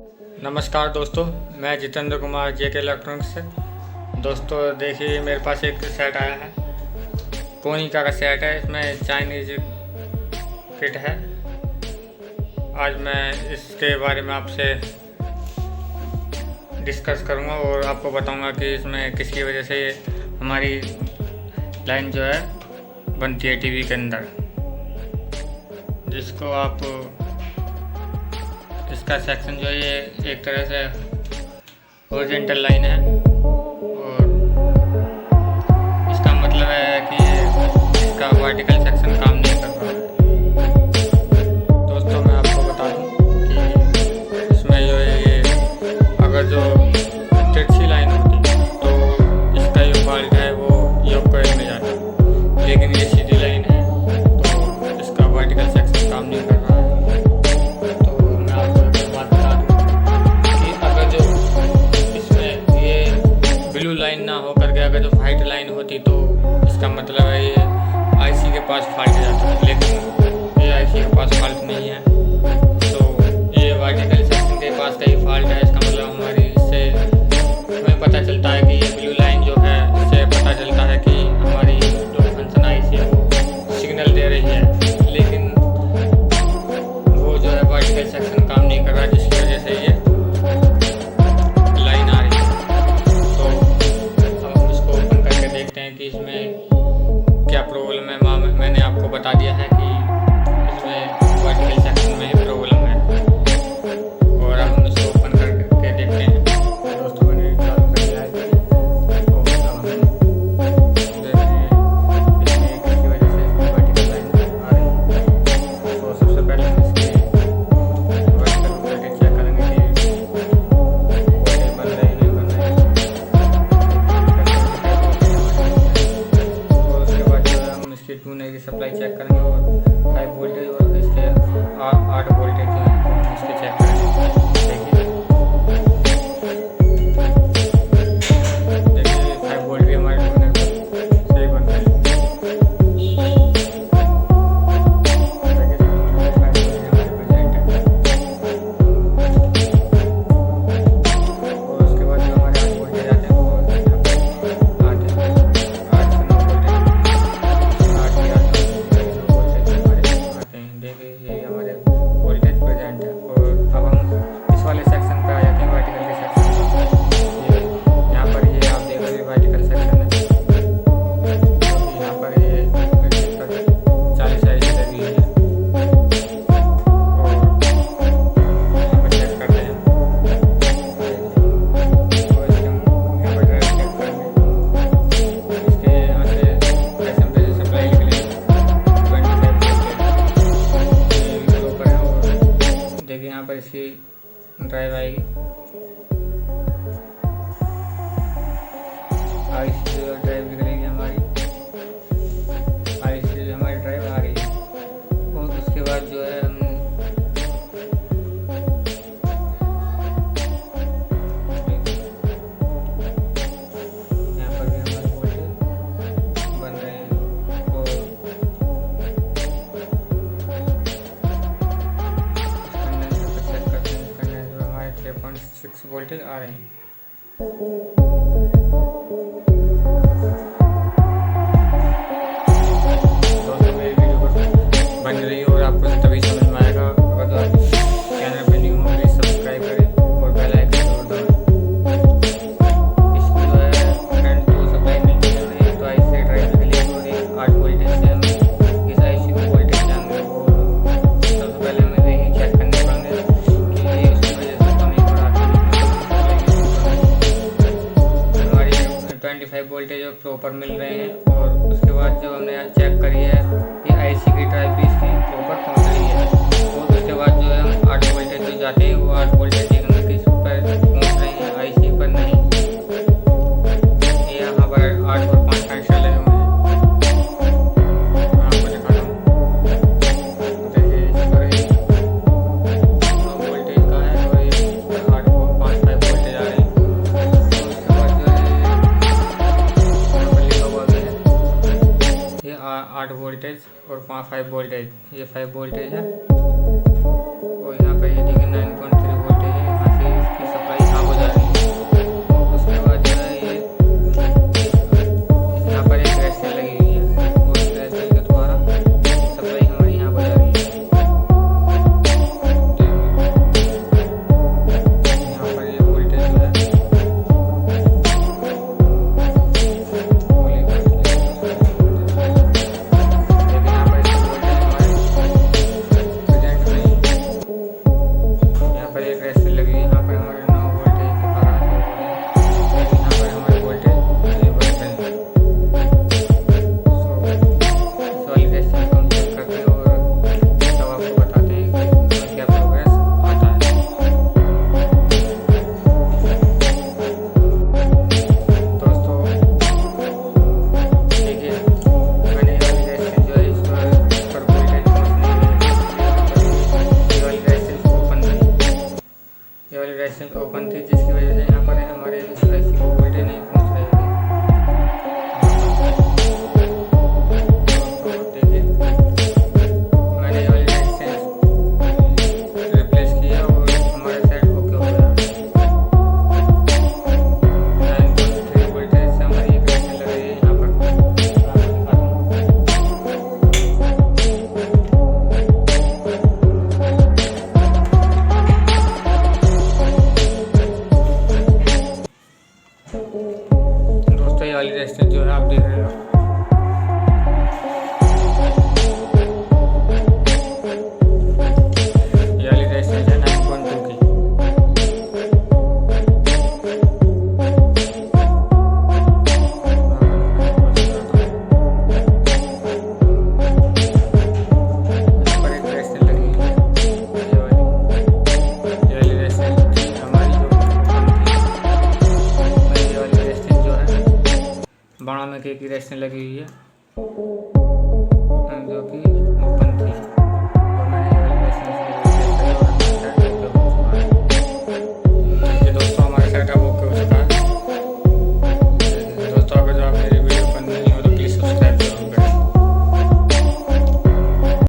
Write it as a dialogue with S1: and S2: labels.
S1: नमस्कार दोस्तों, मैं जितेंद्र कुमार जेके इलेक्ट्रॉनिक्स से। दोस्तों देखिए, मेरे पास एक सेट आया है, कोनिका का सेट है। इसमें चाइनीज किट है। आज मैं इसके बारे में आपसे डिस्कस करूंगा और आपको बताऊंगा कि इसमें किसकी वजह से हमारी लाइन जो है बनती है टीवी के अंदर, जिसको आप इसका सेक्शन जो है ये एक तरह से हॉरिजॉन्टल लाइन है और इसका मतलब है कि इसका वर्टिकल सेक्शन काम नहीं कर रहा है। दोस्तों मैं आपको बता दूं कि इसमें जो है ये अगर जो तिरछी लाइन होती तो इसका जो फॉल्ट है वो योग कॉइल में जाता, लेकिन ये सीधी लाइन है तो इसका वर्टिकल सेक्शन काम नहीं कर रहा है। ब्लू लाइन ना हो करके अगर जो वाइट लाइन होती तो इसका मतलब है ये आईसी के पास फॉल्ट जाता है, लेकिन ये आईसी के पास फॉल्ट नहीं है। तो ये वर्टिकल सेक्शन के पास का ही फॉल्ट है। इसका मतलब हमारी इससे हमें पता चलता है कि ये ब्लू लाइन जो है, इससे पता चलता है कि हमारी जो फंक्शन आईसी है वो सिग्नल दे रही है, लेकिन वो जो है वर्टिकल सेक्शन काम नहीं कर रहा, जिसकी वजह से ये कि इसमें क्या प्रॉब्लम है। मैंने आपको बता दिया है कि इसमें वर्टिकल सेक्शन में ही प्रॉब्लम है और अब हम इसको ओपन करके देखते हैं। दोस्तों मैंने चालू कर दिया है तो अब हम देख रहे हैं इसमें किसकी वजह से वर्टिकल लाइन आ रही है। तो सबसे पहले हम इसके वर्टिकल वोल्टेज चेक करेंगे कि वोल्टेज बन रहे नहीं बन रहे। इसके 2 की सप्लाई चेक करेंगे और 5 वोल्टेज और इसके 8 वोल्टेज जो है इसके चेक करेंगे। देखिए 5 वोल्ट भी हमारे टूनर सही बन रहे हैं। और उसके बाद जो हमारे 8 वोल्टेज आते हैं वो यहाँ पर इसकी ड्राइव आएगी। आईसी जो ड्राइव निकलेगी हमारी, आईसी जो हमारी ड्राइव आ रही है और उसके बाद जो है हम यहाँ पर भी हमारे वोल्टेज बन रहे हैं और 3.6 वोल्टेज आ रहे हैं। दोस्तों मेरी वीडियो बन रही है और आपको तभी समझ में आएगा। अगर आप चैनल पे न्यू हो प्लीज सब्सक्राइब करें और बेल आइकन जरूर दबाएं। इसकी जो है करंट तो सप्लाई नहीं मिल रही है तो आईसी ड्राइव के लिए और 8 वोल्टेज से हम इस आईसी को वोल्टेज जाएंगे और सबसे पहले हमें यही चेक करने पड़ेंगे कि ये उसकी वजह से कमी हो रहा है। 25 वोल्टेज प्रॉपर मिल रहे हैं और उसके बाद जब हमने यहाँ चेक करी है ये आईसी की ड्राइव भी इसकी प्रॉपर पहुँच रही है और उसके बाद जो है हम 8 वोल्टेज जो जाते हैं वो 8 वोल्टेज किस पर पहुँच रहे हैं, आईसी पर नहीं। ये यहाँ पर 8 और 5 कनेक्शन लगे हुए हैं। मैं आपको दिखाता हूँ। देखिए इस पर ही 9 वोल्टेज का है और ये 8 और 5 वोल्टेज आ रहे हैं। उसके बाद जो है 8 वोल्टेज और 5 वोल्टेज, ये 5 वोल्टेज है और यहाँ पर ये देखिए 9.3 वोल्टेज है। यहाँ से वाली रेजिस्टेंस ओपन थी, जिसकी वजह से यहाँ पर हमारे IC को वोल्टेज नहीं पहुँच रही है। तो देखिए मैंने ये वाली रेजिस्टेंस रिप्लेस किया और हमारे साइड ओके हो गया। 9.3 वोल्टेज से हमारी एक रेजिस्टेंस लग रही है यहाँ पर। दोस्तों ये वाली रेजिस्टेंस जो है आप देख रहे हो, ये वाली रेजिस्टेंस है 9.2 की। यहाँ पर एक रेजिस्टेंस लगी हुई है, ये वाली रेजिस्टेंस हमारी जो ये वाली रेजिस्टेंस जो है 92 के की रेजिस्टेंस लगी हुई है, जो कि